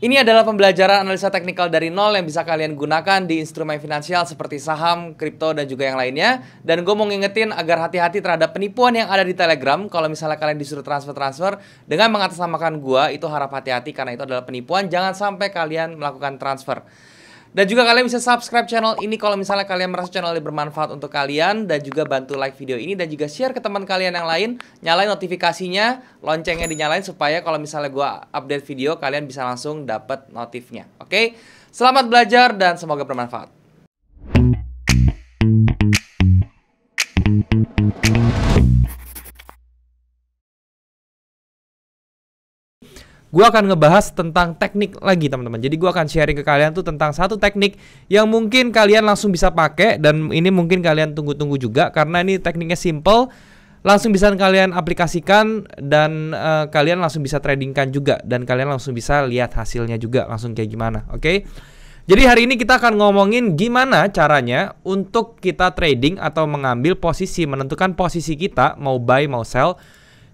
Ini adalah pembelajaran analisa teknikal dari nol yang bisa kalian gunakan di instrumen finansial seperti saham, kripto, dan juga yang lainnya. Dan gue mau ngingetin agar hati-hati terhadap penipuan yang ada di Telegram. Kalau misalnya kalian disuruh transfer dengan mengatasnamakan gue, itu harap hati-hati karena itu adalah penipuan. Jangan sampai kalian melakukan transfer. Dan juga kalian bisa subscribe channel ini kalau misalnya kalian merasa channel ini bermanfaat untuk kalian. Dan juga bantu like video ini dan juga share ke teman kalian yang lain. Nyalain notifikasinya, loncengnya dinyalain supaya kalau misalnya gue update video kalian bisa langsung dapat notifnya. Oke? Selamat belajar dan semoga bermanfaat. Gue akan ngebahas tentang teknik lagi teman-teman. Jadi gue akan sharing ke kalian tuh tentang satu teknik yang mungkin kalian langsung bisa pakai. Dan ini mungkin kalian tunggu-tunggu juga karena ini tekniknya simple, langsung bisa kalian aplikasikan. Dan kalian langsung bisa tradingkan juga. Dan kalian langsung bisa lihat hasilnya juga langsung kayak gimana. Oke? Jadi hari ini kita akan ngomongin gimana caranya untuk kita trading atau mengambil posisi, menentukan posisi kita mau buy mau sell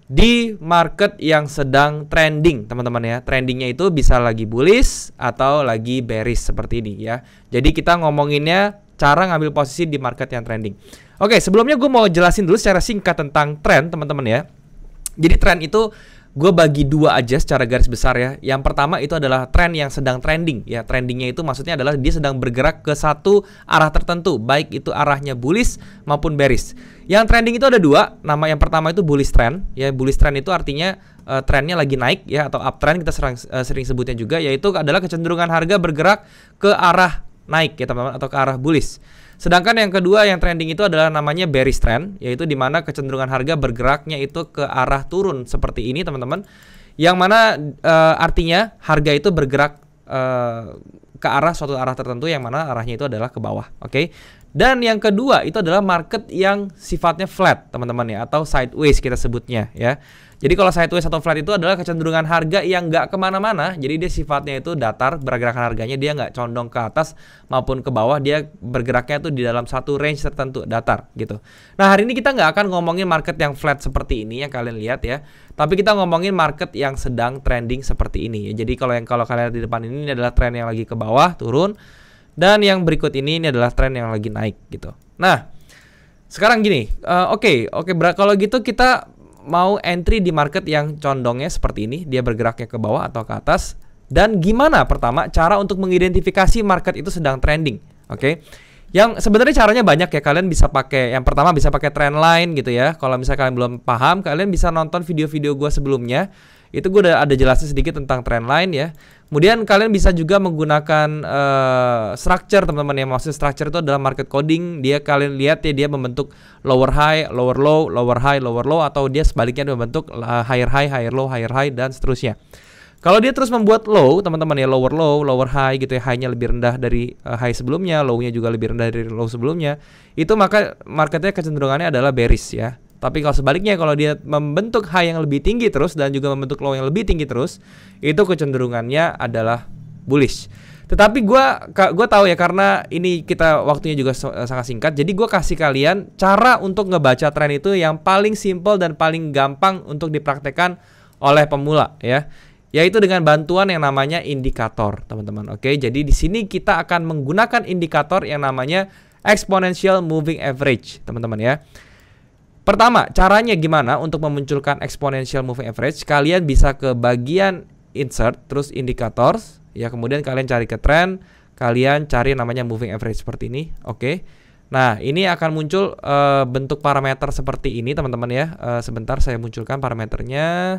di market yang sedang trending, teman-teman ya. Trendingnya itu bisa lagi bullish atau lagi bearish seperti ini ya. Jadi kita ngomonginnya cara ngambil posisi di market yang trending. Oke, sebelumnya gue mau jelasin dulu secara singkat tentang tren, teman-teman ya. Jadi tren itu gue bagi dua aja secara garis besar ya. Yang pertama itu adalah tren yang sedang trending ya. Trendingnya itu maksudnya adalah dia sedang bergerak ke satu arah tertentu, baik itu arahnya bullish maupun bearish. Yang trending itu ada dua. Nama yang pertama itu bullish trend ya. Bullish trend itu artinya trennya lagi naik ya, atau uptrend kita sering sebutnya juga, yaitu adalah kecenderungan harga bergerak ke arah naik ya teman-teman, atau ke arah bullish. Sedangkan yang kedua yang trending itu adalah namanya bearish trend, yaitu dimana kecenderungan harga bergeraknya itu ke arah turun seperti ini teman-teman. Yang mana artinya harga itu bergerak ke arah suatu arah tertentu yang mana arahnya itu adalah ke bawah. Oke? Dan yang kedua itu adalah market yang sifatnya flat teman-teman ya, atau sideways kita sebutnya ya. Jadi kalau sideways atau flat itu adalah kecenderungan harga yang nggak kemana-mana. Jadi dia sifatnya itu datar, pergerakan harganya dia nggak condong ke atas maupun ke bawah. Dia bergeraknya tuh di dalam satu range tertentu, datar gitu. Nah hari ini kita nggak akan ngomongin market yang flat seperti ini yang kalian lihat ya. Tapi kita ngomongin market yang sedang trending seperti ini ya. Jadi kalau kalian lihat di depan ini adalah tren yang lagi ke bawah, turun. Dan yang berikut ini adalah tren yang lagi naik gitu. Nah sekarang gini, oke, kalau gitu kita mau entry di market yang condongnya seperti ini, dia bergeraknya ke bawah atau ke atas. Dan gimana pertama cara untuk mengidentifikasi market itu sedang trending. Oke. Yang sebenarnya caranya banyak ya. Kalian bisa pakai, yang pertama bisa pakai trend line gitu ya. Kalau misalnya kalian belum paham, kalian bisa nonton video-video gue sebelumnya. Itu gue udah ada jelasin sedikit tentang trend line ya. Kemudian kalian bisa juga menggunakan structure teman-teman ya. Maksudnya structure itu adalah market coding. Dia kalian lihat ya, dia membentuk lower high, lower low, lower high, lower low, atau dia sebaliknya dia membentuk higher high, higher low, higher high, dan seterusnya. Kalau dia terus membuat low teman-teman ya, lower low, lower high gitu ya, high-nya lebih rendah dari high sebelumnya, low-nya juga lebih rendah dari low sebelumnya, itu maka marketnya kecenderungannya adalah bearish ya. Tapi kalau sebaliknya, kalau dia membentuk high yang lebih tinggi terus dan juga membentuk low yang lebih tinggi terus, itu kecenderungannya adalah bullish. Tetapi gue tahu ya, karena ini kita waktunya juga sangat singkat, jadi gue kasih kalian cara untuk ngebaca tren itu yang paling simple dan paling gampang untuk dipraktekkan oleh pemula ya, yaitu dengan bantuan yang namanya indikator teman-teman. Oke, jadi di sini kita akan menggunakan indikator yang namanya exponential moving average teman-teman ya. Pertama, caranya gimana untuk memunculkan exponential moving average? Kalian bisa ke bagian insert, terus indicators, ya kemudian kalian cari ke trend, kalian cari namanya moving average seperti ini, oke. Nah, ini akan muncul bentuk parameter seperti ini teman-teman ya. Sebentar saya munculkan parameternya.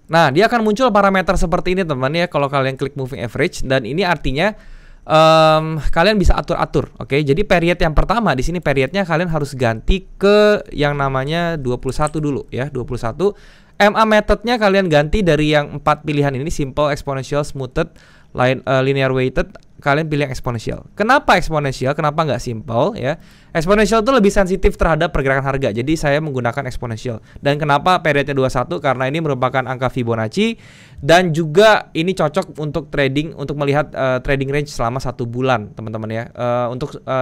Nah, dia akan muncul parameter seperti ini teman-teman ya, kalau kalian klik moving average. Dan ini artinya kalian bisa atur-atur. Oke, jadi period yang pertama di sini periodnya kalian harus ganti ke yang namanya 21 dulu ya, 21. MA methodnya kalian ganti dari yang 4 pilihan ini, simple, exponential, smoothed, linear weighted, kalian pilih yang eksponensial. Kenapa eksponensial? Kenapa nggak simple ya? Eksponensial itu lebih sensitif terhadap pergerakan harga. Jadi saya menggunakan eksponensial. Dan kenapa periodnya 21? Karena ini merupakan angka Fibonacci dan juga ini cocok untuk trading, untuk melihat trading range selama 1 bulan, teman-teman ya.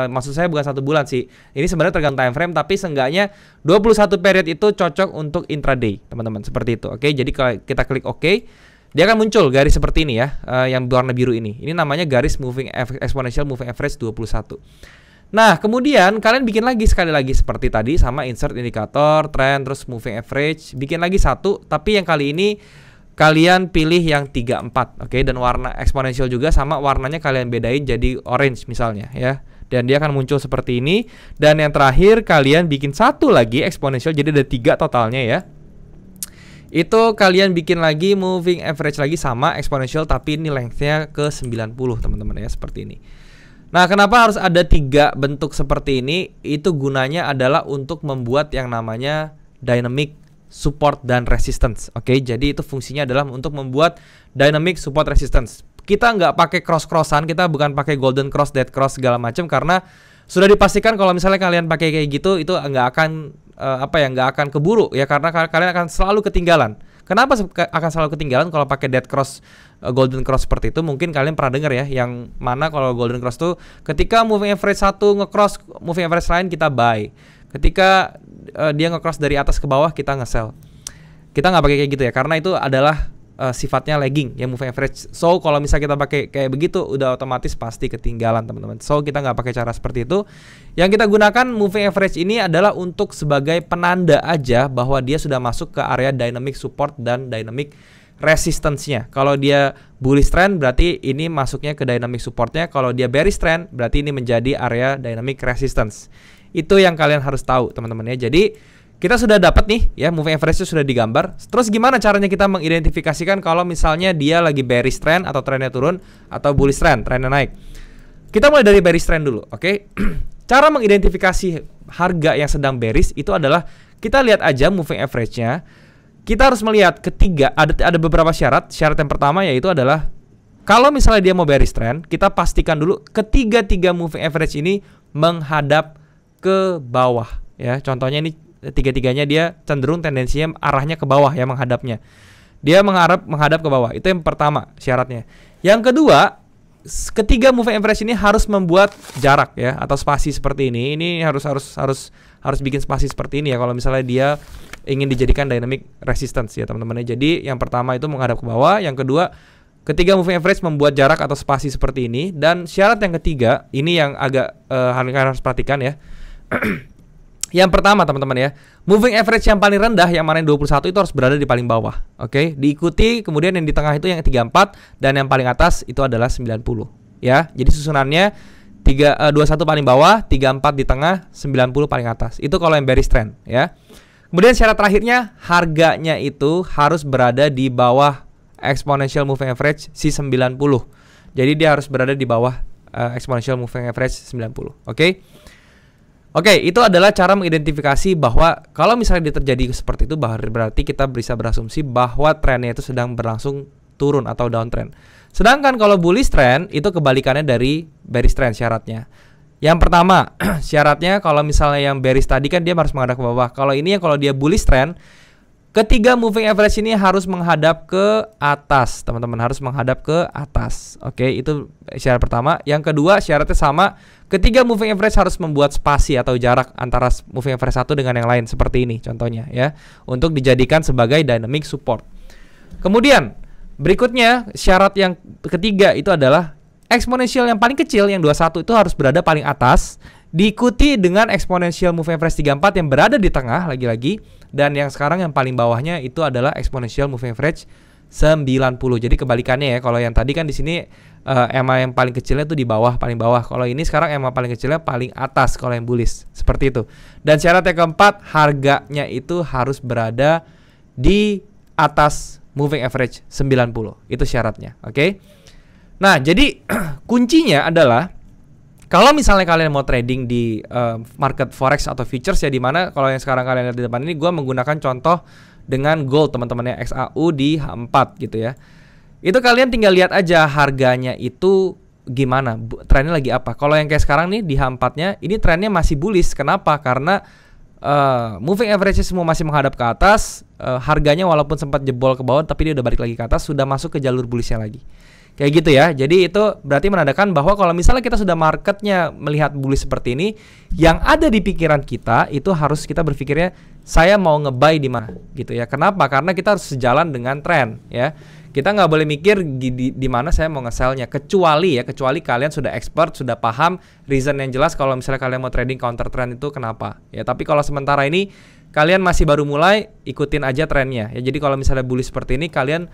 Maksud saya bukan 1 bulan sih. Ini sebenarnya tergantung time frame, tapi seenggaknya 21 period itu cocok untuk intraday, teman-teman. Seperti itu. Oke, jadi kalau kita klik OK, dia akan muncul garis seperti ini ya, yang berwarna biru ini. Ini namanya garis exponential moving average 21. Nah, kemudian kalian bikin lagi sekali lagi seperti tadi sama insert indikator, trend, terus moving average. Bikin lagi satu, tapi yang kali ini kalian pilih yang 34, oke? Dan warna exponential juga sama, warnanya kalian bedain jadi orange misalnya ya. Dan dia akan muncul seperti ini. Dan yang terakhir kalian bikin satu lagi exponential, jadi ada 3 totalnya ya. Itu kalian bikin lagi moving average lagi sama exponential, tapi ini lengthnya ke 90, teman-teman ya, seperti ini. Nah, kenapa harus ada 3 bentuk seperti ini? Itu gunanya adalah untuk membuat yang namanya dynamic support dan resistance. Oke, jadi itu fungsinya adalah untuk membuat dynamic support resistance. Kita nggak pakai cross-crossan, kita bukan pakai golden cross, dead cross segala macam, karena sudah dipastikan kalau misalnya kalian pakai kayak gitu itu nggak akan nggak akan keburu ya, karena kalian akan selalu ketinggalan. Kenapa akan selalu ketinggalan kalau pakai dead cross, golden cross seperti itu? Mungkin kalian pernah dengar ya, yang mana kalau golden cross tuh ketika moving average satu nge-cross moving average lain kita buy. Ketika dia nge-cross dari atas ke bawah kita nge-sell. Kita nggak pakai kayak gitu ya, karena itu adalah sifatnya lagging ya, moving average. So kalau misalnya kita pakai kayak begitu udah otomatis pasti ketinggalan, teman-teman. So kita nggak pakai cara seperti itu. Yang kita gunakan moving average ini adalah untuk sebagai penanda aja bahwa dia sudah masuk ke area dynamic support dan dynamic resistance-nya. Kalau dia bullish trend berarti ini masuknya ke dynamic support-nya. Kalau dia bearish trend berarti ini menjadi area dynamic resistance. Itu yang kalian harus tahu, teman-teman ya. Jadi kita sudah dapat nih ya, moving average itu sudah digambar. Terus gimana caranya kita mengidentifikasikan kalau misalnya dia lagi bearish trend atau trennya turun, atau bullish trend, trennya naik? Kita mulai dari bearish trend dulu, oke? Cara mengidentifikasi harga yang sedang bearish itu adalah kita lihat aja moving average-nya. Kita harus melihat ada beberapa syarat. Syarat yang pertama yaitu adalah kalau misalnya dia mau bearish trend, kita pastikan dulu ketiga moving average ini menghadap ke bawah ya. Contohnya ini tiga-tiganya dia cenderung tendensinya arahnya ke bawah ya, menghadapnya. Dia menghadap ke bawah. Itu yang pertama syaratnya. Yang kedua, ketiga moving average ini harus membuat jarak ya, atau spasi seperti ini. Ini harus bikin spasi seperti ini ya kalau misalnya dia ingin dijadikan dynamic resistance ya, teman-teman. Jadi yang pertama itu menghadap ke bawah, yang kedua ketiga moving average membuat jarak atau spasi seperti ini, dan syarat yang ketiga ini yang agak harus perhatikan ya. Yang pertama, teman-teman ya, moving average yang paling rendah yang mana yang 21 itu harus berada di paling bawah. Oke, diikuti kemudian yang di tengah itu yang 34, dan yang paling atas itu adalah 90 ya. Jadi susunannya 21 paling bawah, 34 di tengah, 90 paling atas. Itu kalau yang bearish trend ya. Kemudian syarat terakhirnya harganya itu harus berada di bawah exponential moving average si 90. Jadi dia harus berada di bawah exponential moving average 90. Oke, itu adalah cara mengidentifikasi bahwa kalau misalnya dia terjadi seperti itu, berarti kita bisa berasumsi bahwa trennya itu sedang berlangsung turun atau downtrend. Sedangkan kalau bullish trend itu kebalikannya dari bearish trend syaratnya. Yang pertama, syaratnya kalau misalnya yang bearish tadi kan dia harus menghadap ke bawah. Kalau ini kalau dia bullish trend, ketiga moving average ini harus menghadap ke atas, teman-teman, harus menghadap ke atas. Oke, itu syarat pertama. Yang kedua, syaratnya sama. Ketiga moving average harus membuat spasi atau jarak antara moving average satu dengan yang lain seperti ini contohnya ya, untuk dijadikan sebagai dynamic support. Kemudian berikutnya syarat yang ketiga itu adalah eksponensial yang paling kecil yang 21 itu harus berada paling atas, diikuti dengan eksponensial moving average 34 yang berada di tengah lagi-lagi, dan yang sekarang yang paling bawahnya itu adalah eksponensial moving average 90. Jadi kebalikannya ya. Kalau yang tadi kan di sini EMA yang paling kecilnya itu di bawah, paling bawah. Kalau ini sekarang EMA paling kecilnya paling atas kalau yang bullish. Seperti itu. Dan syarat yang keempat, harganya itu harus berada di atas moving average 90. Itu syaratnya, oke? Nah, jadi kuncinya adalah kalau misalnya kalian mau trading di market forex atau futures ya, dimana kalau yang sekarang kalian lihat di depan ini, gue menggunakan contoh dengan gold, teman-teman ya, XAU di H4 gitu ya. Itu kalian tinggal lihat aja harganya itu gimana, trennya lagi apa. Kalau yang kayak sekarang nih di H4-nya, ini trennya masih bullish. Kenapa? Karena moving average semua masih menghadap ke atas, harganya walaupun sempat jebol ke bawah tapi dia udah balik lagi ke atas, sudah masuk ke jalur bullishnya lagi. Kayak gitu ya. Jadi itu berarti menandakan bahwa kalau misalnya kita sudah marketnya melihat bullish seperti ini, yang ada di pikiran kita itu harus kita berpikirnya saya mau nge-buy di mana gitu ya. Kenapa? Karena kita harus sejalan dengan tren ya. Kita nggak boleh mikir di mana saya mau nge-sell-nya, kecuali kalian sudah expert, sudah paham reason yang jelas kalau misalnya kalian mau trading counter trend itu kenapa ya. Tapi kalau sementara ini kalian masih baru mulai, ikutin aja trennya ya. Jadi kalau misalnya bullish seperti ini, kalian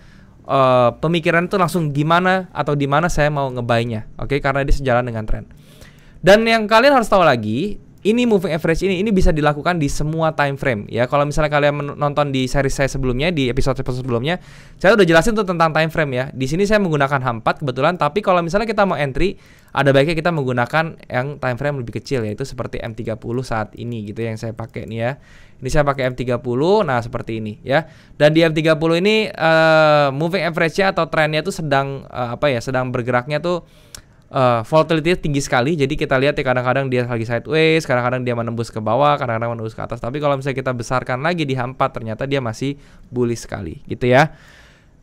pemikiran itu langsung gimana atau di mana saya mau nge-buy-nya, oke? Karena dia sejalan dengan tren. Dan yang kalian harus tahu lagi, ini moving average ini bisa dilakukan di semua time frame ya. Kalau misalnya kalian nonton di seri saya sebelumnya, di episode sebelumnya, saya udah jelasin tuh tentang time frame ya. Di sini saya menggunakan H4 kebetulan, tapi kalau misalnya kita mau entry, ada baiknya kita menggunakan yang time frame lebih kecil, yaitu seperti M30 saat ini gitu yang saya pakai nih ya. Ini saya pakai M30, nah seperti ini ya. Dan di M30 ini moving average-nya atau trennya tuh sedang sedang bergeraknya tuh volatility tinggi sekali. Jadi kita lihat ya, kadang-kadang dia lagi sideways, kadang-kadang dia menembus ke bawah, kadang-kadang menembus ke atas. Tapi kalau misalnya kita besarkan lagi di H4, ternyata dia masih bullish sekali gitu ya.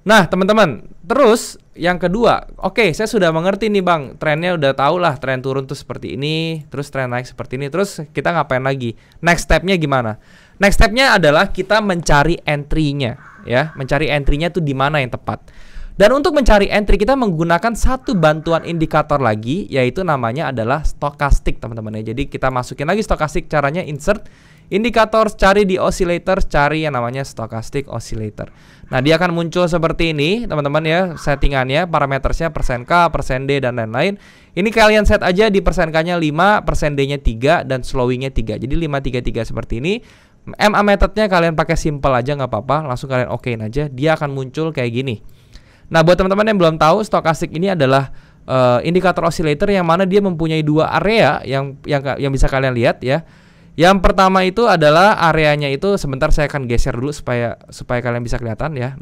Nah teman-teman, terus yang kedua, oke, saya sudah mengerti nih bang, trennya udah tahu lah, tren turun tuh seperti ini, terus tren naik seperti ini, terus kita ngapain lagi? Next stepnya gimana? Next stepnya adalah kita mencari entry-nya ya, mencari entry-nya tuh di mana yang tepat. Dan untuk mencari entry kita menggunakan satu bantuan indikator lagi, yaitu namanya adalah stokastik teman-teman ya. Jadi kita masukin lagi stokastik, caranya insert indikator, cari di oscillator, cari yang namanya stochastic oscillator. Nah dia akan muncul seperti ini teman-teman ya, settingannya, parametersnya persen K, persen D dan lain-lain. Ini kalian set aja di persen K-nya 5, persen D-nya 3 dan slowing-nya 3. Jadi 5-3-3 seperti ini. MA methodnya kalian pakai simple aja nggak apa-apa, langsung kalian okein aja, dia akan muncul kayak gini. Nah buat teman-teman yang belum tahu, stokastik ini adalah indikator oscillator yang mana dia mempunyai dua area yang bisa kalian lihat ya. Yang pertama itu adalah areanya itu, sebentar saya akan geser dulu supaya kalian bisa kelihatan ya.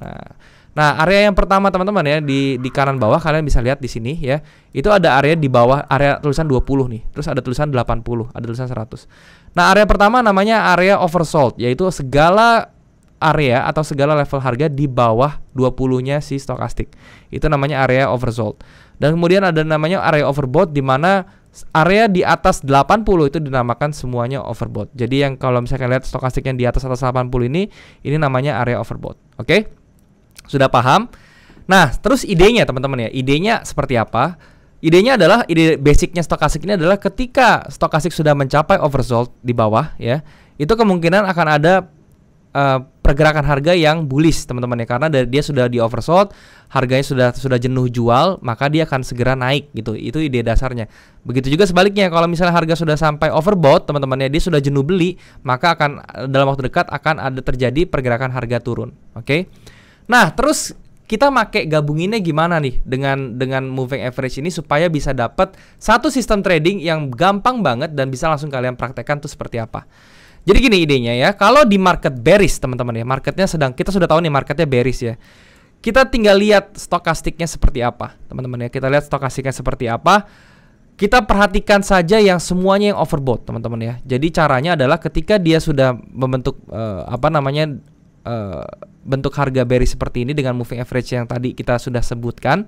Nah area yang pertama teman-teman ya, di kanan bawah kalian bisa lihat di sini ya. Itu ada area di bawah, area tulisan 20 nih. Terus ada tulisan 80, ada tulisan 100. Nah area pertama namanya area oversold, yaitu segala area atau segala level harga di bawah 20-nya si stokastik. Itu namanya area oversold. Dan kemudian ada namanya area overbought, di mana area di atas 80 itu dinamakan semuanya overbought. Jadi yang kalau misalkan lihat stokastik yang di atas 80 ini namanya area overbought. Oke? Sudah paham? Nah, terus idenya teman-teman ya. Idenya seperti apa? Idenya adalah, ide basicnya stokastik ini adalah ketika stokastik sudah mencapai oversold di bawah ya, itu kemungkinan akan ada pergerakan harga yang bullish teman-teman ya, karena dia sudah di oversold, harganya sudah jenuh jual, maka dia akan segera naik gitu. Itu ide dasarnya. Begitu juga sebaliknya, kalau misalnya harga sudah sampai overbought teman-teman ya, dia sudah jenuh beli, maka akan dalam waktu dekat akan ada terjadi pergerakan harga turun. Oke. Nah, terus kita pakai gabunginnya gimana nih dengan moving average ini supaya bisa dapat satu sistem trading yang gampang banget dan bisa langsung kalian praktekkan tuh seperti apa. Jadi gini idenya ya, kalau di market bearish teman-teman ya, marketnya kita sudah tahu nih marketnya bearish ya. Kita tinggal lihat stokastiknya seperti apa teman-teman ya. Kita lihat stokastiknya seperti apa. Kita perhatikan saja yang semuanya yang overbought teman-teman ya. Jadi caranya adalah ketika dia sudah membentuk bentuk harga bearish seperti ini dengan moving average yang tadi kita sudah sebutkan.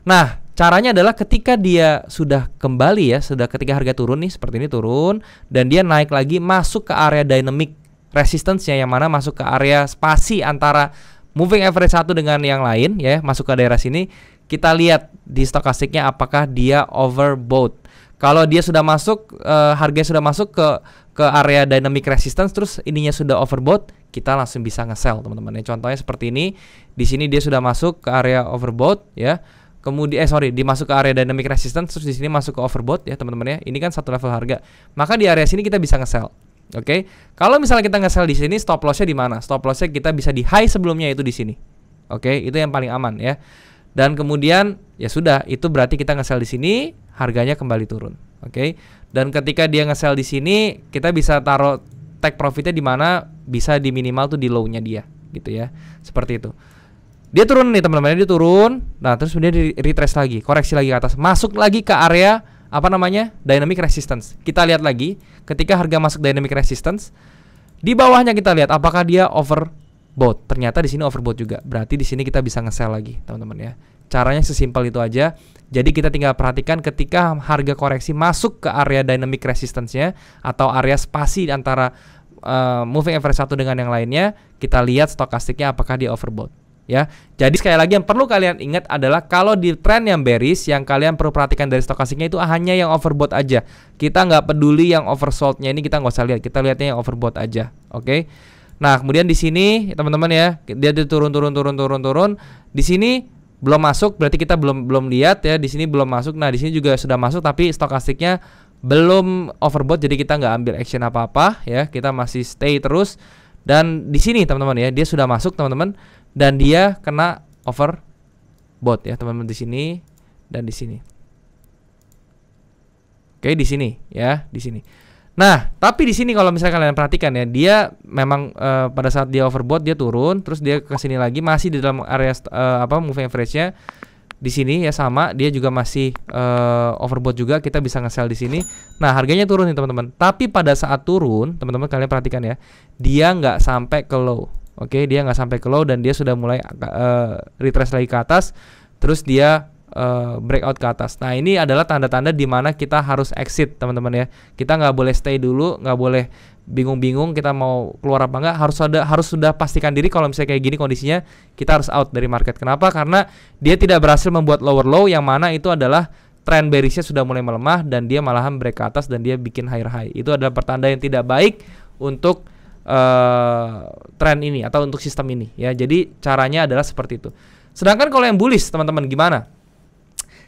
Nah, caranya adalah ketika dia sudah kembali ya, ketika harga turun nih, seperti ini turun, dan dia naik lagi masuk ke area dynamic resistance-nya, yang mana masuk ke area spasi antara moving average satu dengan yang lain ya, masuk ke daerah sini. Kita lihat di stokastiknya apakah dia overbought. Kalau dia sudah masuk, harganya sudah masuk ke area dynamic resistance, terus ininya sudah overbought, kita langsung bisa nge-sell teman-teman. Contohnya seperti ini, di sini dia sudah masuk ke area overbought ya. Kemudian dimasuk ke area dynamic resistance, terus di sini masuk ke overbought ya teman-teman ya. Ini kan satu level harga. Maka di area sini kita bisa nge-sell. Oke. Kalau misalnya kita nge-sell di sini, stop loss-nya di mana? Stop loss-nya kita bisa di high sebelumnya, itu di sini. Oke, itu yang paling aman ya. Dan kemudian ya sudah, itu berarti kita nge-sell di sini, harganya kembali turun. Oke. Dan ketika dia nge-sell di sini, kita bisa taruh take profitnya di mana, bisa di minimal tuh di low-nya dia gitu ya. Seperti itu. Dia turun nih teman-teman, dia turun. Nah, terus kemudian di retrace lagi, koreksi lagi ke atas, masuk lagi ke area apa namanya? Dynamic resistance. Kita lihat lagi ketika harga masuk dynamic resistance, di bawahnya kita lihat apakah dia overbought. Ternyata di sini overbought juga. Berarti di sini kita bisa nge-sell lagi, teman-teman ya. Caranya sesimpel itu aja. Jadi kita tinggal perhatikan ketika harga koreksi masuk ke area dynamic resistance-nya atau area spasi antara moving average satu dengan yang lainnya, kita lihat stokastiknya apakah dia overbought. Ya, jadi sekali lagi yang perlu kalian ingat adalah kalau di trend yang bearish, yang kalian perlu perhatikan dari stokastiknya itu hanya yang overbought aja. Kita nggak peduli yang oversold-nya, ini kita nggak usah lihat, kita lihatnya yang overbought aja. Oke. Nah, kemudian di sini teman-teman ya, dia turun. Di sini belum masuk, berarti kita belum lihat ya. Di sini belum masuk. Nah, di sini juga sudah masuk, tapi stokastiknya belum overbought, jadi kita nggak ambil action apa-apa ya. Kita masih stay terus. Dan di sini teman-teman ya, dia sudah masuk teman-teman. Dan dia kena overbought ya teman-teman, di sini dan di sini. Oke, di sini ya, di sini. Nah, tapi di sini kalau misalnya kalian perhatikan ya, dia memang pada saat dia overbought dia turun, terus dia ke sini lagi masih di dalam area moving average-nya. Di sini ya sama, dia juga masih overbought juga, kita bisa nge-sell di sini. Nah, harganya turun nih teman-teman. Tapi pada saat turun, teman-teman kalian perhatikan ya, dia nggak sampai ke low. Oke, dia nggak sampai ke low dan dia sudah mulai retrace lagi ke atas, terus dia breakout ke atas. Nah, ini adalah tanda-tanda di mana kita harus exit teman-teman ya. Kita nggak boleh stay dulu, nggak boleh bingung-bingung kita mau keluar apa enggak. Harus sudah pastikan diri kalau misalnya kayak gini kondisinya, kita harus out dari market. Kenapa? Karena dia tidak berhasil membuat lower low, yang mana itu adalah trend bearishnya sudah mulai melemah dan dia malahan break ke atas dan dia bikin higher high. Itu adalah pertanda yang tidak baik untuk tren ini atau untuk sistem ini ya. Jadi caranya adalah seperti itu. Sedangkan kalau yang bullish teman-teman gimana?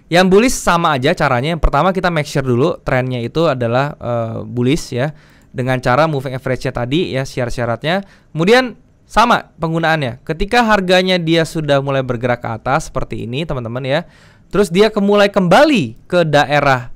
Yang bullish sama aja caranya. Yang pertama kita make sure dulu trennya itu adalah bullish ya, dengan cara moving average-nya tadi ya, syarat-syaratnya. Kemudian sama penggunaannya. Ketika harganya dia sudah mulai bergerak ke atas seperti ini teman-teman ya, terus dia mulai kembali ke daerah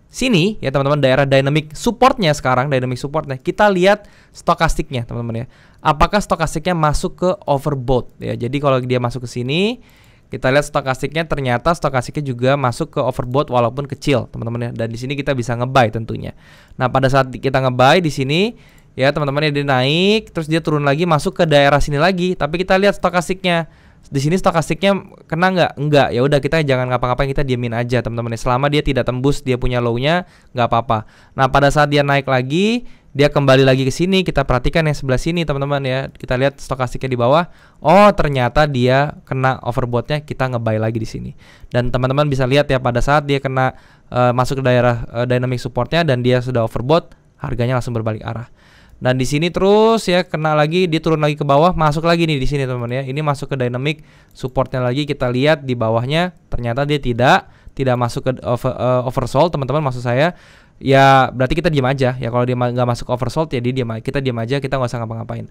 sini ya teman-teman, daerah dynamic supportnya sekarang, dynamic supportnya. Kita lihat stokastiknya teman-teman ya. Apakah stokastiknya masuk ke overbought ya. Jadi kalau dia masuk ke sini, kita lihat stokastiknya, ternyata stokastiknya juga masuk ke overbought walaupun kecil teman-teman ya. Dan di sini kita bisa nge-buy tentunya. Nah, pada saat kita nge-buy di sini ya teman-teman ya, dia naik, terus dia turun lagi masuk ke daerah sini lagi. Tapi kita lihat stokastiknya. Di sini stokastiknya kena nggak? Enggak. Ya udah, kita jangan ngapa-ngapain, kita diamin aja teman-teman. Selama dia tidak tembus dia punya low-nya, nggak apa-apa. Nah, pada saat dia naik lagi, dia kembali lagi ke sini. Kita perhatikan yang sebelah sini teman-teman ya. Kita lihat stokastiknya di bawah. Oh, ternyata dia kena overbought-nya. Kita nge-buy lagi di sini. Dan teman-teman bisa lihat ya, pada saat dia kena masuk ke daerah dynamic support-nya dan dia sudah overbought, harganya langsung berbalik arah. Dan di sini terus ya, kena lagi, dia turun lagi ke bawah, masuk lagi nih di sini teman-teman ya. Ini masuk ke dynamic supportnya lagi, kita lihat di bawahnya ternyata dia tidak masuk ke oversold teman-teman, maksud saya. Ya berarti kita diam aja ya. Kalau dia nggak masuk oversold ya kita diam aja, kita nggak usah ngapa-ngapain.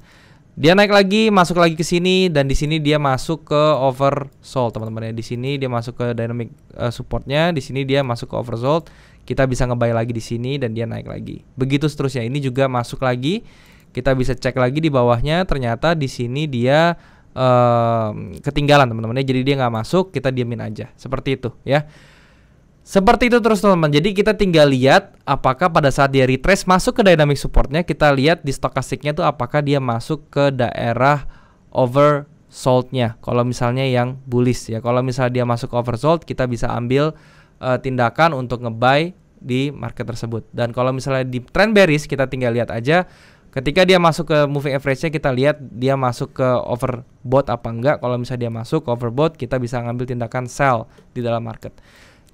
Dia naik lagi, masuk lagi ke sini, dan di sini dia masuk ke oversold teman-teman ya. Di sini dia masuk ke dynamic supportnya, di sini dia masuk ke oversold. Kita bisa nge-buy lagi di sini dan dia naik lagi. Begitu seterusnya. Ini juga masuk lagi. Kita bisa cek lagi di bawahnya. Ternyata di sini dia ketinggalan teman-teman. Jadi dia nggak masuk. Kita diamin aja. Seperti itu ya. Seperti itu terus teman-teman. Jadi kita tinggal lihat apakah pada saat dia retrace masuk ke dynamic supportnya, kita lihat di stokastiknya tuh apakah dia masuk ke daerah oversold-nya. Kalau misalnya yang bullish ya. Kalau misalnya dia masuk ke oversold, kita bisa ambil tindakan untuk nge-buy di market tersebut. Dan kalau misalnya di trend bearish, kita tinggal lihat aja ketika dia masuk ke moving average-nya, kita lihat dia masuk ke overbought apa enggak. Kalau misalnya dia masuk ke overbought, kita bisa ngambil tindakan sell di dalam market.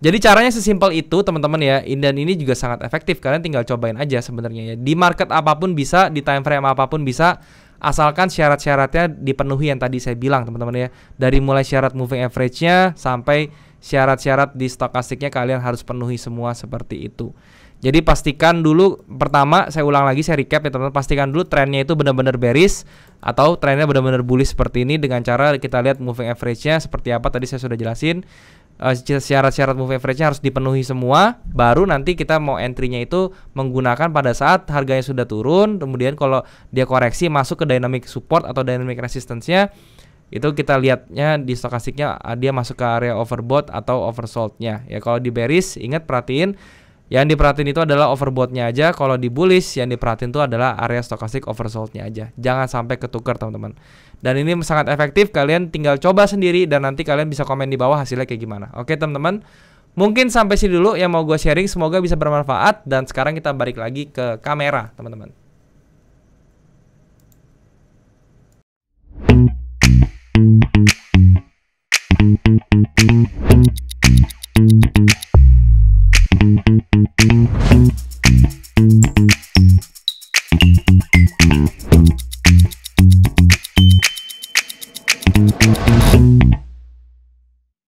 Jadi caranya sesimpel itu teman-teman ya. Dan ini juga sangat efektif, kalian tinggal cobain aja sebenarnya ya. Di market apapun bisa, di time frame apapun bisa, asalkan syarat-syaratnya dipenuhi yang tadi saya bilang teman-teman ya. Dari mulai syarat moving average-nya sampai syarat-syarat di stokastiknya kalian harus penuhi semua seperti itu. Jadi pastikan dulu, pertama saya ulang lagi, saya recap ya teman-teman, pastikan dulu trennya itu benar-benar bearish atau trennya benar-benar bullish seperti ini, dengan cara kita lihat moving average-nya seperti apa, tadi saya sudah jelasin. Syarat-syarat moving average-nya harus dipenuhi semua, baru nanti kita mau entry-nya itu menggunakan pada saat harganya sudah turun. Kemudian kalau dia koreksi masuk ke dynamic support atau dynamic resistance-nya, Itu kita lihatnya di stokastiknya dia masuk ke area overbought atau oversold-nya. Ya kalau di bearish ingat perhatiin yang diperhatiin itu adalah overbought-nya aja. Kalau di bullish yang diperhatiin itu adalah area stokastik oversold-nya aja. Jangan sampai ketukar teman-teman. Dan ini sangat efektif, kalian tinggal coba sendiri dan nanti kalian bisa komen di bawah hasilnya kayak gimana. Oke teman-teman, mungkin sampai sini dulu yang mau gue sharing, semoga bisa bermanfaat. Dan sekarang kita balik lagi ke kamera teman-teman.